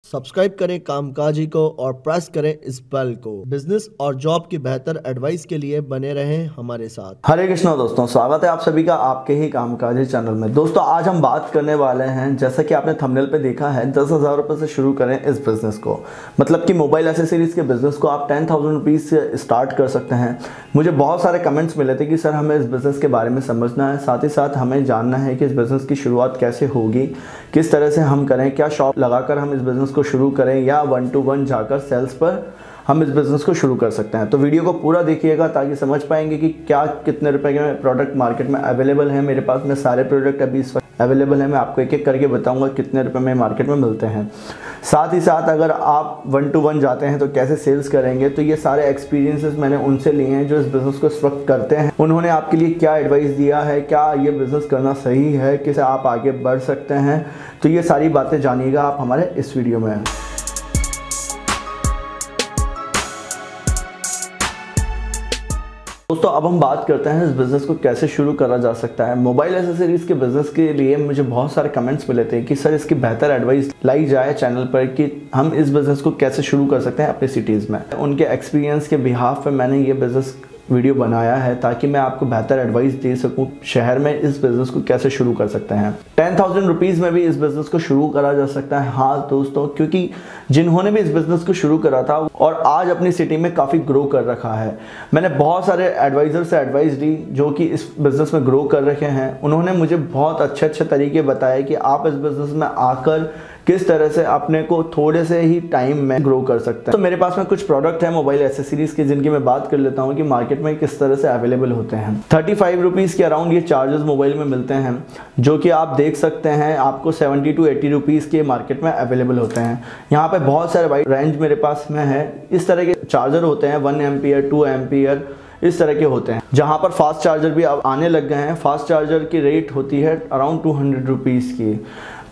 Subscribe करें कामकाजी को और प्रेस करें इस बेल को। बिजनेस और जॉब की बेहतर एडवाइस के लिए बने रहें हमारे साथ। हरे कृष्णा दोस्तों, स्वागत है आप सभी का आपके ही कामकाजी चैनल में। दोस्तों आज हम बात करने वाले हैं, जैसा कि आपने थंबनेल पे देखा है, 10,000 रुपये से शुरू करें इस बिज़नेस को। मतलब कि मोबाइल एसेसरीज़ के बिज़नेस को आप 10,000 रुपीज़ से स्टार्ट कर सकते हैं। मुझे बहुत सारे कमेंट्स मिले थे कि सर हमें इस बिज़नेस के बारे में समझना है, साथ ही साथ हमें जानना है कि इस बिज़नेस की शुरुआत कैसे होगी, किस तरह से हम करें, क्या शॉप लगाकर हम इस बिज़नेस को शुरू करें या 1-to-1 जाकर सेल्स पर हम इस बिज़नेस को शुरू कर सकते हैं। तो वीडियो को पूरा देखिएगा ताकि समझ पाएंगे कि क्या कितने रुपए के प्रोडक्ट मार्केट में अवेलेबल है। मेरे पास में सारे प्रोडक्ट अभी इस वक्त अवेलेबल है, मैं आपको एक एक करके बताऊंगा कितने रुपए में मार्केट में मिलते हैं। साथ ही साथ अगर आप 1-to-1 जाते हैं तो कैसे सेल्स करेंगे, तो ये सारे एक्सपीरियंसेस मैंने उनसे लिए हैं जो इस बिज़नेस को इस वक्त करते हैं। उन्होंने आपके लिए क्या एडवाइस दिया है, क्या ये बिज़नेस करना सही है, किसे आप आगे बढ़ सकते हैं, तो ये सारी बातें जानिएगा आप हमारे इस वीडियो में। दोस्तों अब हम बात करते हैं इस बिज़नेस को कैसे शुरू करा जा सकता है। मोबाइल एसेसरीज़ के बिज़नेस के लिए मुझे बहुत सारे कमेंट्स मिले थे कि सर इसकी बेहतर एडवाइस लाई जाए चैनल पर कि हम इस बिज़नेस को कैसे शुरू कर सकते हैं अपनी सिटीज़ में। उनके एक्सपीरियंस के बिहाफ पे मैंने ये बिज़नेस वीडियो बनाया है ताकि मैं आपको बेहतर एडवाइस दे सकूं शहर में इस बिज़नेस को कैसे शुरू कर सकते हैं। 10,000 रुपीज़ में भी इस बिज़नेस को शुरू करा जा सकता है। हाँ दोस्तों, क्योंकि जिन्होंने भी इस बिज़नेस को शुरू करा था और आज अपनी सिटी में काफ़ी ग्रो कर रखा है, मैंने बहुत सारे एडवाइज़र से एडवाइस दी जो कि इस बिज़नेस में ग्रो कर रखे हैं। उन्होंने मुझे बहुत अच्छे तरीके बताए कि आप इस बिज़नेस में आकर किस तरह से अपने को थोड़े से ही टाइम में ग्रो कर सकते हैं। तो मेरे पास में कुछ प्रोडक्ट है मोबाइल एसेसरीज के जिनकी मैं बात कर लेता हूँ कि मार्केट में किस तरह से अवेलेबल होते हैं। 35 रुपीज़ के अराउंड ये चार्जेस मोबाइल में मिलते हैं, जो कि आप देख सकते हैं आपको 70 to 80 रुपीज़ के मार्केट में अवेलेबल होते हैं। यहाँ पे बहुत सारे वाइड रेंज मेरे पास में है। इस तरह के चार्जर होते हैं 1 एम्पियर 2 एम्पियर इस तरह के होते हैं, जहाँ पर फास्ट चार्जर भी अब आने लग गए हैं। फास्ट चार्जर की रेट होती है अराउंड 200 रुपीज़ की,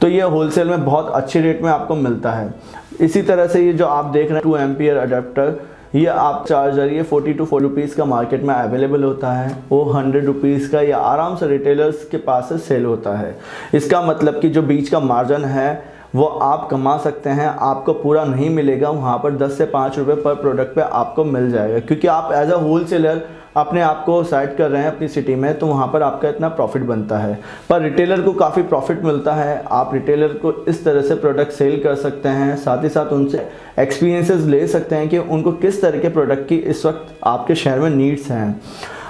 तो ये होलसेल में बहुत अच्छे रेट में आपको मिलता है। इसी तरह से ये जो आप देख रहे हैं 2 एम्पियर अडेप्टर, ये आप चार्जर ये 40 to 40 रुपीज़ का मार्केट में अवेलेबल होता है। वो 100 रुपीज़ का या आराम से रिटेलर्स के पास से सेल होता है। इसका मतलब कि जो बीच का मार्जिन है वो आप कमा सकते हैं, आपको पूरा नहीं मिलेगा। वहाँ पर 10 से 5 रुपये पर प्रोडक्ट पे आपको मिल जाएगा, क्योंकि आप एज अ होलसेलर अपने आप को सेट कर रहे हैं अपनी सिटी में, तो वहाँ पर आपका इतना प्रॉफिट बनता है। पर रिटेलर को काफ़ी प्रॉफिट मिलता है। आप रिटेलर को इस तरह से प्रोडक्ट सेल कर सकते हैं, साथ ही साथ उनसे एक्सपीरियंसेस ले सकते हैं कि उनको किस तरह के प्रोडक्ट की इस वक्त आपके शहर में नीड्स हैं।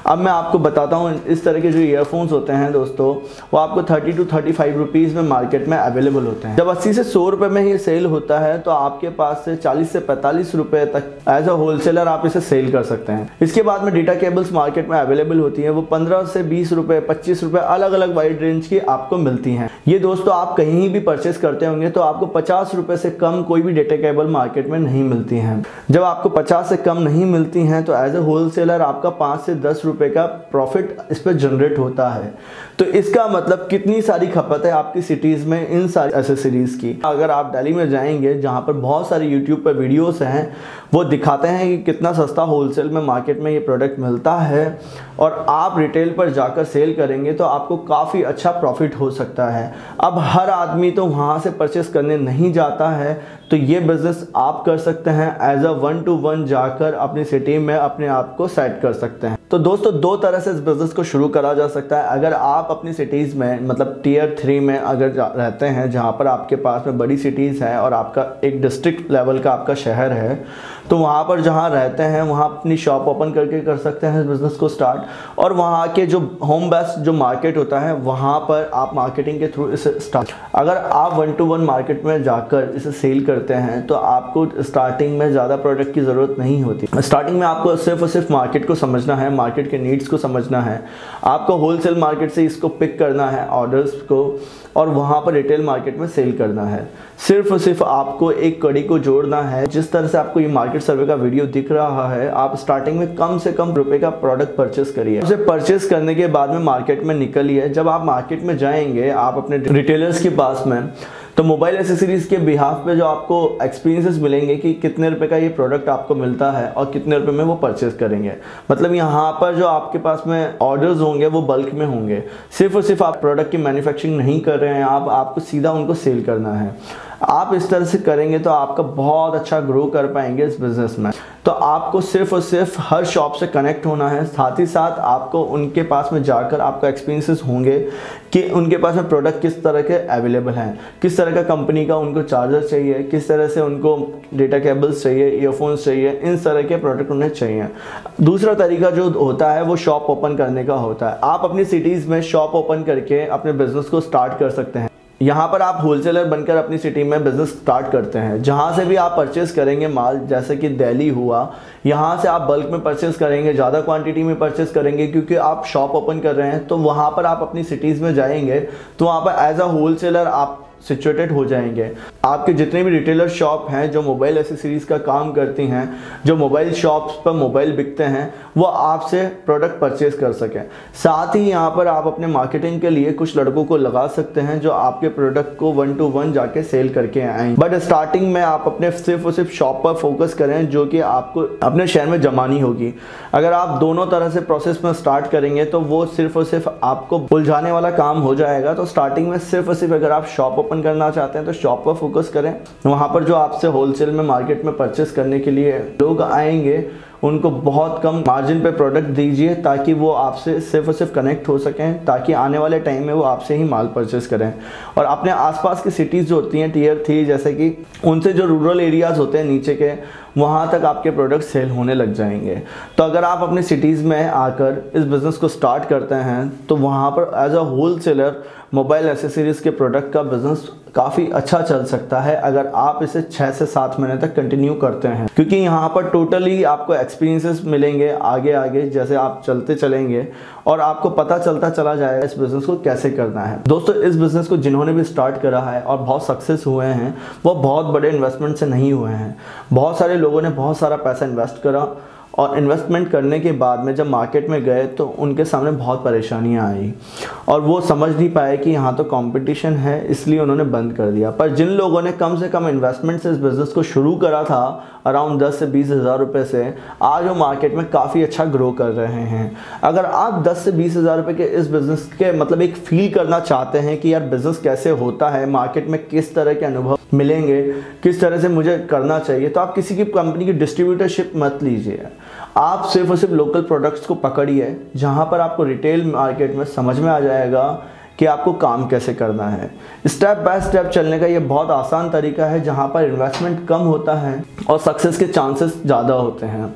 अब मैं आपको बताता हूँ, इस तरह के जो ईयरफोन्स होते हैं दोस्तों, वो आपको 30 to 35 रुपीज़ में मार्केट में अवेलेबल होते हैं। जब 80 से 100 रुपये में ये सेल होता है तो आपके पास से 40 से 45 रुपये तक एज अ होलसेलर आप इसे सेल कर सकते हैं। इसके बाद में डेटा केबल्स मार्केट में अवेलेबल होती हैं, वो 15 से 20 रुपये 25 रुपये अलग अलग वाइड रेंज की आपको मिलती हैं। ये दोस्तों आप कहीं भी परचेस करते होंगे तो आपको 50 रुपये से कम कोई भी डेटा केबल मार्केट में नहीं मिलती हैं। जब आपको 50 से कम नहीं मिलती हैं तो एज अ होलसेलर आपका 5 से 10 रुपये का प्रॉफिट इस पर जनरेट होता है। तो इसका मतलब कितनी सारी खपत है आपकी सिटीज़ में इन सारी एसेसरीज की। अगर आप दिल्ली में जाएंगे जहां पर बहुत सारे यूट्यूब पर वीडियोस हैं, वो दिखाते हैं कि कितना सस्ता होलसेल में मार्केट में ये प्रोडक्ट मिलता है, और आप रिटेल पर जाकर सेल करेंगे तो आपको काफ़ी अच्छा प्रॉफिट हो सकता है। अब हर आदमी तो वहाँ से परचेस करने नहीं जाता है, तो ये बिज़नेस आप कर सकते हैं एज अ 1-to-1 जाकर अपनी सिटी में अपने आप को सेट कर सकते हैं। तो दोस्तों दो तरह से इस बिज़नेस को शुरू करा जा सकता है। अगर आप अपनी सिटीज़ में मतलब टियर 3 में अगर रहते हैं, जहाँ पर आपके पास में बड़ी सिटीज़ हैं और आपका एक डिस्ट्रिक्ट लेवल का आपका शहर है, तो वहाँ पर जहाँ रहते हैं वहाँ अपनी शॉप ओपन करके कर सकते हैं इस बिज़नेस को स्टार्ट। और वहाँ के जो होम बेस्ड जो मार्केट होता है वहाँ पर आप मार्केटिंग के थ्रू इसे स्टार्ट। अगर आप 1-to-1 मार्केट में जाकर इसे सेल करते हैं तो आपको स्टार्टिंग में ज़्यादा प्रोडक्ट की ज़रूरत नहीं होती। स्टार्टिंग में आपको सिर्फ और सिर्फ मार्केट को समझना है, मार्केट के नीड्स को समझना है। आपको होलसेल मार्केट से इसको पिक करना है ऑर्डर्स को, और वहाँ पर रिटेल मार्केट में सेल करना है। सिर्फ और सिर्फ आपको एक कड़ी को जोड़ना है। जिस तरह से आपको ये मार्केट सर्वे का वीडियो दिख रहा है, आप स्टार्टिंग में कम से कम रुपए का प्रोडक्ट परचेस करिए। उसे परचेस करने के बाद में मार्केट में निकलिए। जब आप मार्केट में जाएंगे आप अपने रिटेलर्स के पास में, तो मोबाइल एसेसरीज के बिहाफ पे जो आपको एक्सपीरियंसेस मिलेंगे कि कितने रुपए का ये प्रोडक्ट आपको मिलता है और कितने रुपए में वो परचेस करेंगे। मतलब यहाँ पर जो आपके पास में ऑर्डर्स होंगे वो बल्क में होंगे। सिर्फ और सिर्फ आप प्रोडक्ट की मैन्युफैक्चरिंग नहीं कर रहे हैं, आपको सीधा उनको सेल करना है। आप इस तरह से करेंगे तो आपका बहुत अच्छा ग्रो कर पाएंगे इस बिज़नेस में। तो आपको सिर्फ और सिर्फ हर शॉप से कनेक्ट होना है, साथ ही साथ आपको उनके पास में जाकर आपका एक्सपीरियंसेस होंगे कि उनके पास में प्रोडक्ट किस तरह के अवेलेबल हैं, किस तरह का कंपनी का उनको चार्जर चाहिए, किस तरह से उनको डेटा केबल्स चाहिए, ईयरफोन्स चाहिए, इन तरह के प्रोडक्ट उन्हें चाहिए। दूसरा तरीका जो होता है वो शॉप ओपन करने का होता है। आप अपनी सिटीज़ में शॉप ओपन करके अपने बिजनेस को स्टार्ट कर सकते हैं। यहाँ पर आप होलसेलर बनकर अपनी सिटी में बिज़नेस स्टार्ट करते हैं। जहाँ से भी आप परचेज़ करेंगे माल, जैसे कि दिल्ली हुआ, यहाँ से आप बल्क में परचेज़ करेंगे, ज़्यादा क्वांटिटी में परचेज़ करेंगे क्योंकि आप शॉप ओपन कर रहे हैं। तो वहाँ पर आप अपनी सिटीज़ में जाएंगे तो वहाँ पर एज अ होलसेलर आप सिचुएटेड हो जाएंगे। आपके जितने भी रिटेलर शॉप हैं जो मोबाइल एसेसरीज का काम करती हैं, जो मोबाइल शॉप्स पर मोबाइल बिकते हैं, वो आपसे प्रोडक्ट परचेज कर सकें। साथ ही यहाँ पर आप अपने मार्केटिंग के लिए कुछ लड़कों को लगा सकते हैं जो आपके प्रोडक्ट को 1 to 1 जाके सेल करके आएंगे। बट स्टार्टिंग में आप अपने सिर्फ और सिर्फ शॉप पर फोकस करें जो कि आपको अपने शहर में जमानी होगी। अगर आप दोनों तरह से प्रोसेस में स्टार्ट करेंगे तो वो सिर्फ और सिर्फ आपको उलझाने वाला काम हो जाएगा। तो स्टार्टिंग में सिर्फ और सिर्फ अगर आप शॉप ओपन करना चाहते हैं तो शॉप पर फोकस करें। वहाँ पर जो आपसे होलसेल में मार्केट में परचेस करने के लिए लोग आएंगे उनको बहुत कम मार्जिन पे प्रोडक्ट दीजिए ताकि वो आपसे सिर्फ और सिर्फ कनेक्ट हो सकें, ताकि आने वाले टाइम में वो आपसे ही माल परचेस करें। और अपने आसपास की सिटीज़ जो होती हैं टियर 3 जैसे कि उनसे जो रूरल एरियाज़ होते हैं नीचे के, वहाँ तक आपके प्रोडक्ट सेल होने लग जाएंगे। तो अगर आप अपनी सिटीज़ में आकर इस बिज़नेस को स्टार्ट करते हैं तो वहाँ पर as a wholesaler mobile accessories के प्रोडक्ट का बिज़नेस काफ़ी अच्छा चल सकता है अगर आप इसे 6 से 7 महीने तक कंटिन्यू करते हैं, क्योंकि यहाँ पर टोटली आपको एक्सपीरियंसेस मिलेंगे आगे आगे जैसे आप चलते चलेंगे और आपको पता चलता चला जाएगा इस बिज़नेस को कैसे करना है। दोस्तों, इस बिज़नेस को जिन्होंने भी स्टार्ट करा है और बहुत सक्सेस हुए हैं वो बहुत बड़े इन्वेस्टमेंट से नहीं हुए हैं। बहुत सारे लोगों ने बहुत सारा पैसा इन्वेस्ट करा और इन्वेस्टमेंट करने के बाद में जब मार्केट में गए तो उनके सामने बहुत परेशानियां आई और वो समझ नहीं पाए कि यहाँ तो कंपटीशन है, इसलिए उन्होंने बंद कर दिया। पर जिन लोगों ने कम से कम इन्वेस्टमेंट से इस बिज़नेस को शुरू करा था अराउंड 10 से 20 हज़ार रुपये से, आज वो मार्केट में काफ़ी अच्छा ग्रो कर रहे हैं। अगर आप 10 से 20 हज़ार रुपये के इस बिज़नेस के मतलब एक फील करना चाहते हैं कि यार बिज़नेस कैसे होता है, मार्केट में किस तरह के अनुभव मिलेंगे, किस तरह से मुझे करना चाहिए, तो आप किसी की कंपनी की डिस्ट्रीब्यूटरशिप मत लीजिए। आप सिर्फ और सिर्फ लोकल प्रोडक्ट्स को पकड़िए जहाँ पर आपको रिटेल मार्केट में समझ में आ जाएगा कि आपको काम कैसे करना है। स्टेप बाय स्टेप चलने का ये बहुत आसान तरीका है जहाँ पर इन्वेस्टमेंट कम होता है और सक्सेस के चांसेस ज़्यादा होते हैं।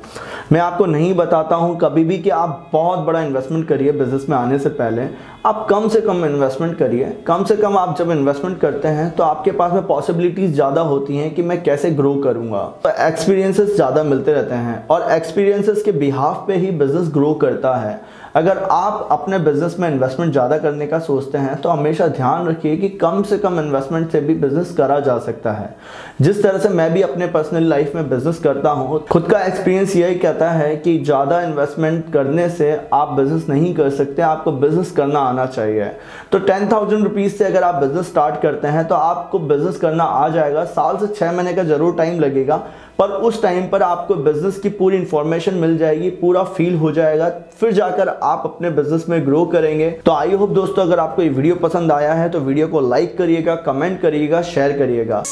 मैं आपको नहीं बताता हूँ कभी भी कि आप बहुत बड़ा इन्वेस्टमेंट करिए बिजनेस में आने से पहले। आप कम से कम इन्वेस्टमेंट करिए। कम से कम आप जब इन्वेस्टमेंट करते हैं तो आपके पास में पॉसिबिलिटीज़ ज़्यादा होती हैं कि मैं कैसे ग्रो करूँगा। तो एक्सपीरियंसेस ज़्यादा मिलते रहते हैं और एक्सपीरियंसेस के बिहाफ पे ही बिज़नेस ग्रो करता है। अगर आप अपने बिजनेस में इन्वेस्टमेंट ज़्यादा करने का सोचते हैं तो हमेशा ध्यान रखिए कि कम से कम इन्वेस्टमेंट से भी बिजनेस करा जा सकता है। जिस तरह से मैं भी अपने पर्सनल लाइफ में बिजनेस करता हूँ, खुद का एक्सपीरियंस यही कहता है कि ज़्यादा इन्वेस्टमेंट करने से आप बिजनेस नहीं कर सकते, आपको बिजनेस करना आना चाहिए। तो 10,000 रुपीज़ से अगर आप बिजनेस स्टार्ट करते हैं तो आपको बिजनेस करना आ जाएगा। साल से 6 महीने का जरूर टाइम लगेगा, पर उस टाइम पर आपको बिजनेस की पूरी इंफॉर्मेशन मिल जाएगी, पूरा फील हो जाएगा, फिर जाकर आप अपने बिजनेस में ग्रो करेंगे। तो आई होप दोस्तों अगर आपको ये वीडियो पसंद आया है तो वीडियो को लाइक करिएगा, कमेंट करिएगा, शेयर करिएगा।